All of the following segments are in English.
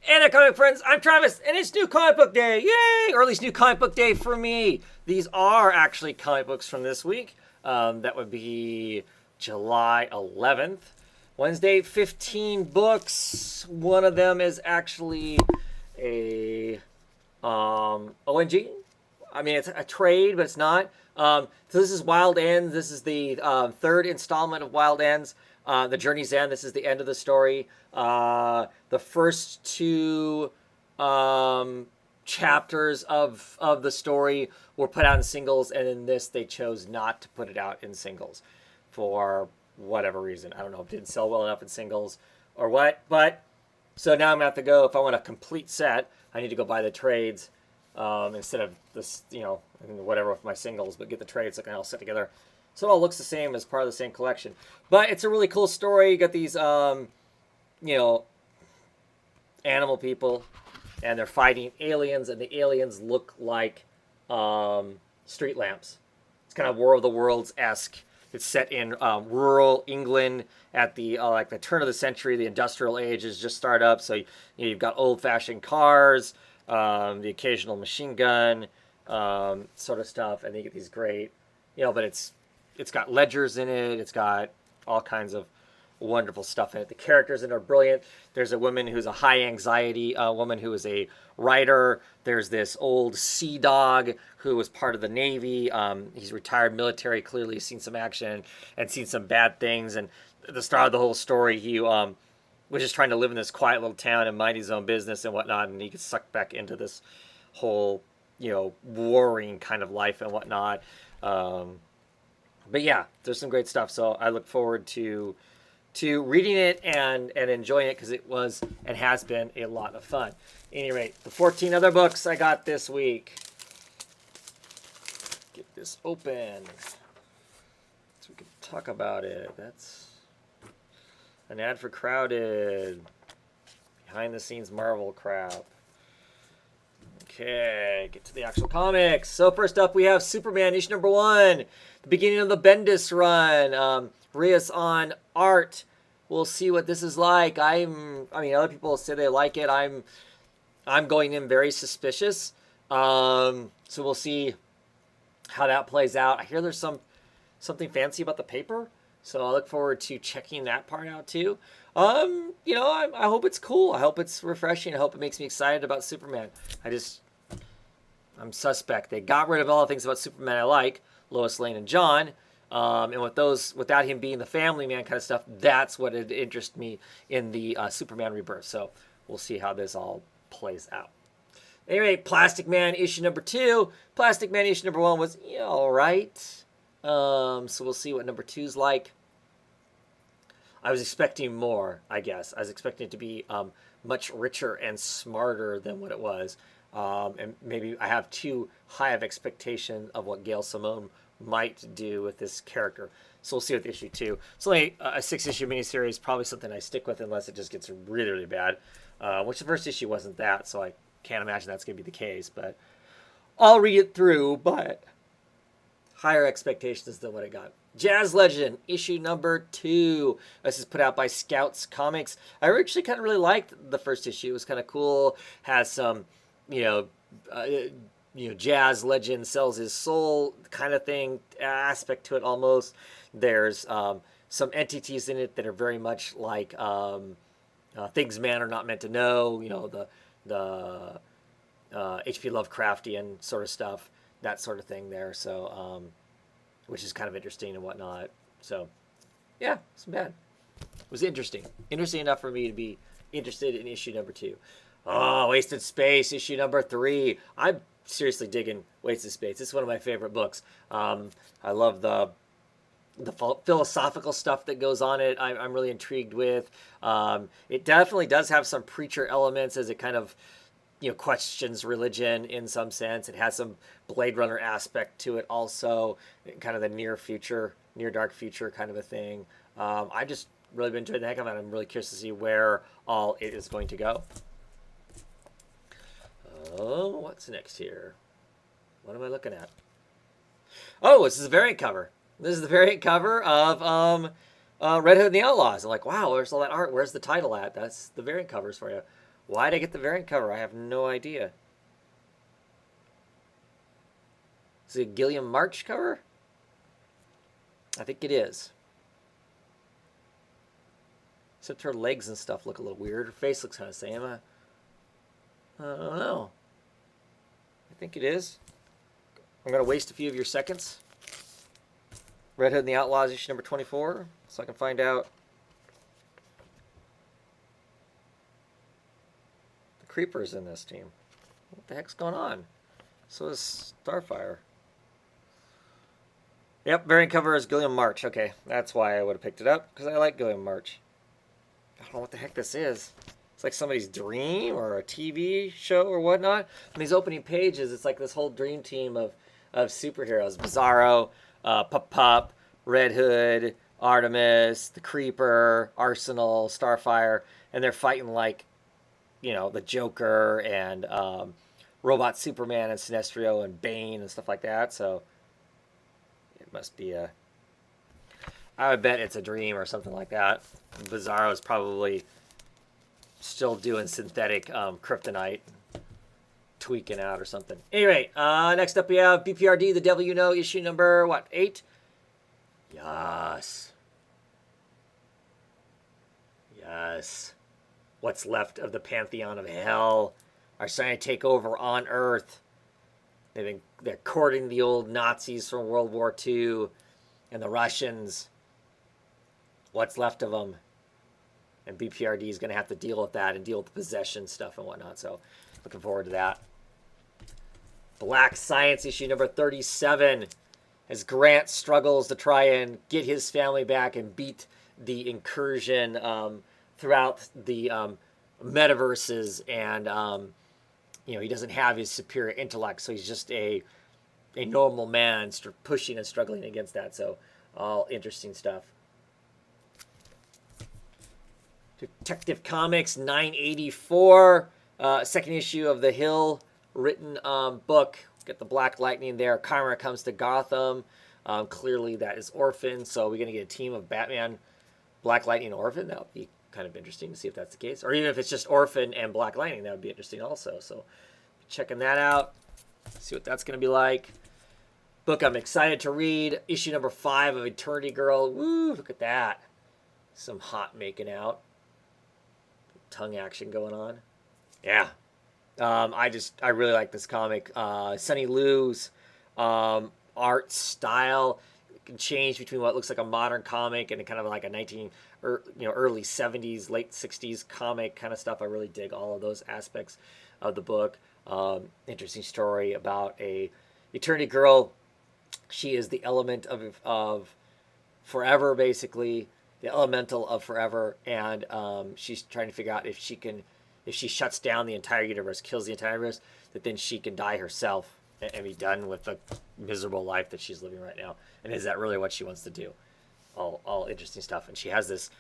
Hey there, comic friends. I'm Travis, and it's New Comic Book Day. Yay! Or at least New Comic Book Day for me. These are actually comic books from this week. That would be July 11th. Wednesday, 15 books. One of them is actually a ONG. I mean, it's a trade, but it's not. So this is Wild Ends. This is the third installment of Wild Ends. The Journey's End. This is the end of the story. The first two chapters of the story were put out in singles, and in this they chose not to put it out in singles for whatever reason. I don't know if it didn't sell well enough in singles or what. But so now I'm gonna have to go, if I want a complete set, I need to go buy the trades instead of this, whatever with my singles, but get the trades so I can all set together. So it all looks the same as part of the same collection. But it's a really cool story. You got these, animal people, and they're fighting aliens, and the aliens look like street lamps. It's kind of War of the Worlds-esque. It's set in rural England at the like the turn of the century. The industrial age has just started up, so you've got old-fashioned cars, the occasional machine gun sort of stuff, and you get these great, but it's got ledgers in it. It's got all kinds of wonderful stuff in it. The characters in it are brilliant. There's a woman who's a high anxiety woman who is a writer. There's this old sea dog who was part of the Navy. He's retired military, clearly seen some action and seen some bad things. And at the start of the whole story, he was just trying to live in this quiet little town and mind his own business and whatnot. And he gets sucked back into this whole, warring kind of life and whatnot. But yeah, there's some great stuff. So I look forward to reading it and enjoying it, because it was and has been a lot of fun. At any rate, the 14 other books I got this week. Get this open so we can talk about it. That's an ad for Crowded. Behind the scenes Marvel crap. Okay, get to the actual comics. So first up, we have Superman issue number 1, the beginning of the Bendis run. Rios on art. We'll see what this is like. I mean, other people say they like it. I'm going in very suspicious. So we'll see how that plays out. I hear there's something fancy about the paper, so I look forward to checking that part out too. I hope it's cool. I hope it's refreshing. I hope it makes me excited about Superman. I'm suspect. They got rid of all the things about Superman I like, Lois Lane and John. And without him being the family man kind of stuff, that's what it interests me in the Superman Rebirth. So we'll see how this all plays out. Anyway, Plastic Man issue number 2. Plastic Man issue number 1 was all right. So we'll see what number 2's like. I was expecting more, I guess. I was expecting it to be much richer and smarter than what it was. And maybe I have too high of expectation of what Gail Simone might do with this character. So we'll see with issue 2. It's only a 6-issue miniseries, probably something I stick with unless it just gets really, really bad. Which the first issue wasn't that, so I can't imagine that's going to be the case. But I'll read it through, but higher expectations than what I got. Jazz Legend, issue number 2. This is put out by Scouts Comics. I actually kind of really liked the first issue. It was kind of cool. Has some, Jazz Legend sells his soul kind of thing, aspect to it almost. There's some entities in it that are very much like things man are not meant to know, the H.P. Lovecraftian sort of stuff, that sort of thing there. So, which is kind of interesting and whatnot. So, yeah, it's not bad. It was interesting. Interesting enough for me to be interested in issue number 2. Oh, Wasted Space, issue number 3. I'm seriously digging Wasted Space. It's one of my favorite books. I love the philosophical stuff that goes on it. I'm really intrigued with. It definitely does have some preacher elements as it kind of questions religion in some sense. It has some Blade Runner aspect to it also, kind of the near dark future kind of a thing. I just really been enjoying the heck of it. I'm really curious to see where all it is going to go. Oh, what's next here? What am I looking at? Oh, this is a variant cover. This is the variant cover of Red Hood and the Outlaws. I'm like, wow, where's all that art? Where's the title at? That's the variant covers for you. Why did I get the variant cover? I have no idea. Is it a Gilliam March cover? I think it is. Except her legs and stuff look a little weird. Her face looks kind of the same. I don't know. I think it is. I'm going to waste a few of your seconds. Red Hood and the Outlaws, issue number 24, so I can find out. The Creeper's in this team. What the heck's going on? So is Starfire. Yep, variant cover is Gilliam March. Okay, that's why I would have picked it up, because I like Gilliam March. I don't know what the heck this is. It's like somebody's dream or a TV show or whatnot. On these opening pages, it's like this whole dream team of superheroes. Bizarro, Pup, Red Hood, Artemis, the Creeper, Arsenal, Starfire, and they're fighting like, you know, the Joker and Robot Superman and Sinestro and Bane and stuff like that. So it must be a... I would bet it's a dream or something like that. Bizarro is probably still doing synthetic kryptonite, tweaking out or something. Anyway, next up we have BPRD, The Devil You Know, issue number, what, 8? Yes. Yes. What's left of the pantheon of hell are starting to take over on Earth. They're courting the old Nazis from World War II and the Russians. What's left of them? And BPRD is going to have to deal with that and deal with the possession stuff and whatnot. So looking forward to that. Black Science issue number 37. As Grant struggles to try and get his family back and beat the incursion throughout the metaverses. And, you know, he doesn't have his superior intellect. So he's just a normal man pushing and struggling against that. So all interesting stuff. Detective Comics 984, second issue of the Hill written book. Get the Black Lightning there. Karma comes to Gotham. Clearly that is Orphan, so we're going to get a team of Batman, Black Lightning, and Orphan. That would be kind of interesting to see if that's the case. Or even if it's just Orphan and Black Lightning, that would be interesting also. So checking that out, see what that's going to be like. Book I'm excited to read, issue number 5 of Eternity Girl. Woo, look at that. Some hot making out. Tongue action going on. Yeah. I really like this comic. Sonny Liu's art style can change between what looks like a modern comic and kind of like a early 70s, late 60s comic kind of stuff. I really dig all of those aspects of the book. Interesting story about a Eternity Girl. She is the element of forever, basically. The elemental of forever, and she's trying to figure out if she shuts down the entire universe, kills the entire universe, that then she can die herself and be done with the miserable life that she's living right now. And is that really what she wants to do? All interesting stuff. And she has this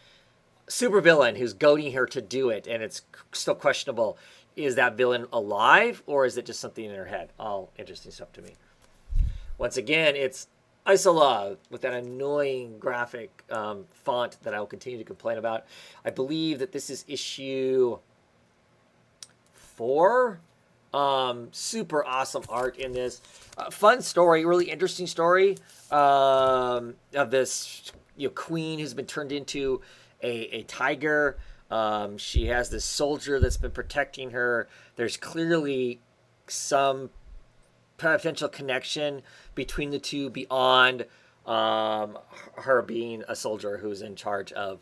supervillain who's goading her to do it, and it's still questionable. Is that villain alive, or is it just something in her head? All interesting stuff to me. Once again, it's Isola with that annoying graphic font that I will continue to complain about. I believe that this is issue 4. Super awesome art in this. Fun story, really interesting story of this queen who's been turned into a tiger. She has this soldier that's been protecting her. There's clearly some potential connection between the two beyond her being a soldier who's in charge of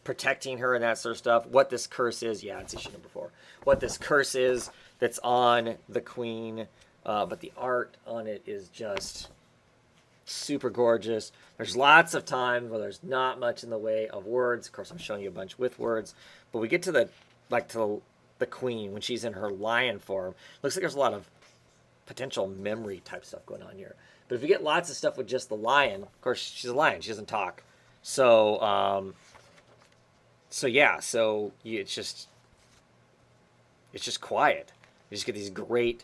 protecting her and that sort of stuff. What this curse is, yeah, it's issue number 4. What this curse is that's on the queen, but the art on it is just super gorgeous. There's lots of times where there's not much in the way of words. Of course, I'm showing you a bunch with words, but we get to the queen when she's in her lion form. Looks like there's a lot of potential memory type stuff going on here. But if you get lots of stuff with just the lion, of course she's a lion, she doesn't talk. So it's just quiet. You just get these great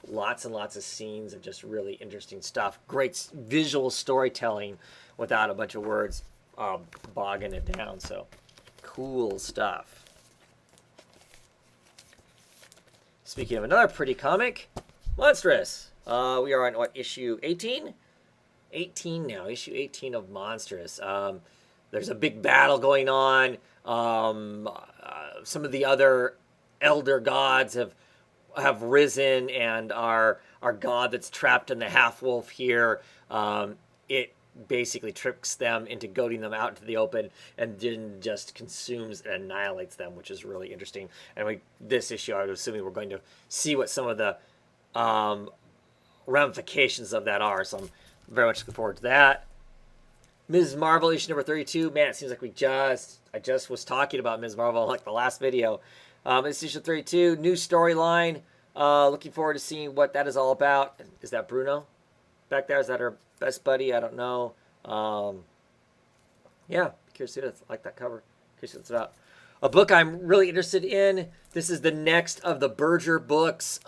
lots and lots of scenes of just really interesting stuff. Great visual storytelling without a bunch of words bogging it down. So Cool stuff. Speaking of another pretty comic, Monstrous. We are on, what, issue 18? 18 now, issue 18 of Monstrous. There's a big battle going on. Some of the other elder gods have risen, and our god that's trapped in the half-wolf here, it basically tricks them into goading them out into the open, and then just consumes and annihilates them, which is really interesting. And this issue, I was assuming we're going to see what some of the ramifications of that are. So I'm very much looking forward to that. Ms. Marvel issue number 32. Man, it seems like I just was talking about Ms. Marvel in like the last video. It's issue 32, new storyline. Looking forward to seeing what that is all about. Is that Bruno back there? Is that her best buddy? I don't know. Yeah, curious to see that. I like that cover. Curious what it's about. A book I'm really interested in. This is the next of the Berger books.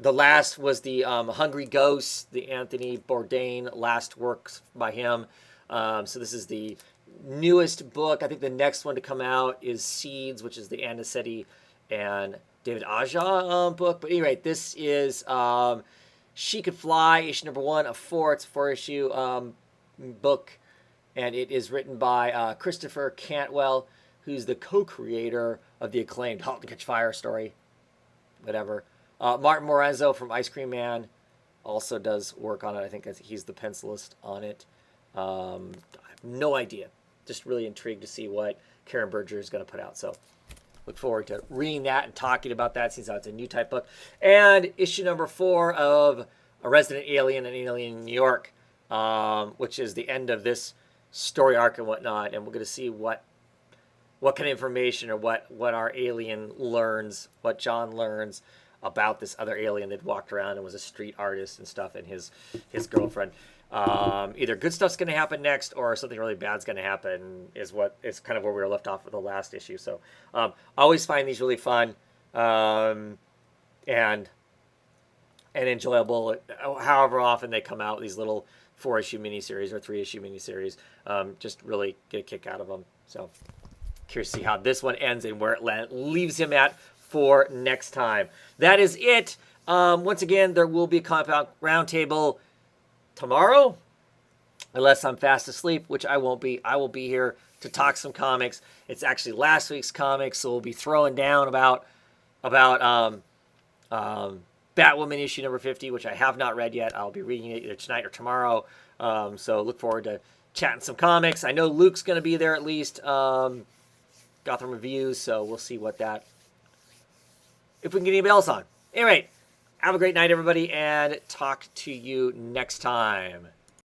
The last was the Hungry Ghosts, the Anthony Bourdain last works by him. So this is the newest book. I think the next one to come out is Seeds, which is the Anicetti and David Aja book. But anyway, this is She Could Fly, issue number 1 of 4. It's a 4-issue book, and it is written by Christopher Cantwell, who's the co-creator of the acclaimed *Halt and Catch Fire* story, whatever. Martin Morazzo from Ice Cream Man also does work on it. I think he's the pencilist on it. I have no idea. Just really intrigued to see what Karen Berger is going to put out. So look forward to reading that and talking about that, since it's a new type book. And issue number 4 of A Resident Alien and Alien in New York, which is the end of this story arc and whatnot. And we're going to see what kind of information or what our alien learns, what John learns about this other alien that walked around and was a street artist and stuff, and his girlfriend. Either good stuff's going to happen next or something really bad's going to happen is kind of where we were left off with the last issue. So always find these really fun and enjoyable. However often they come out, these little 4-issue miniseries or 3-issue miniseries, just really get a kick out of them. So curious to see how this one ends and where it leaves him at for next time. That is it. Once again, there will be a Compound Roundtable tomorrow, unless I'm fast asleep, which I won't be. I will be here to talk some comics. It's actually last week's comics, so we'll be throwing down about Batwoman issue number 50, which I have not read yet. I'll be reading it either tonight or tomorrow. So look forward to chatting some comics. I know Luke's going to be there at least. Gotham Reviews, so we'll see if we can get anybody else on. Anyway, have a great night, everybody, and talk to you next time.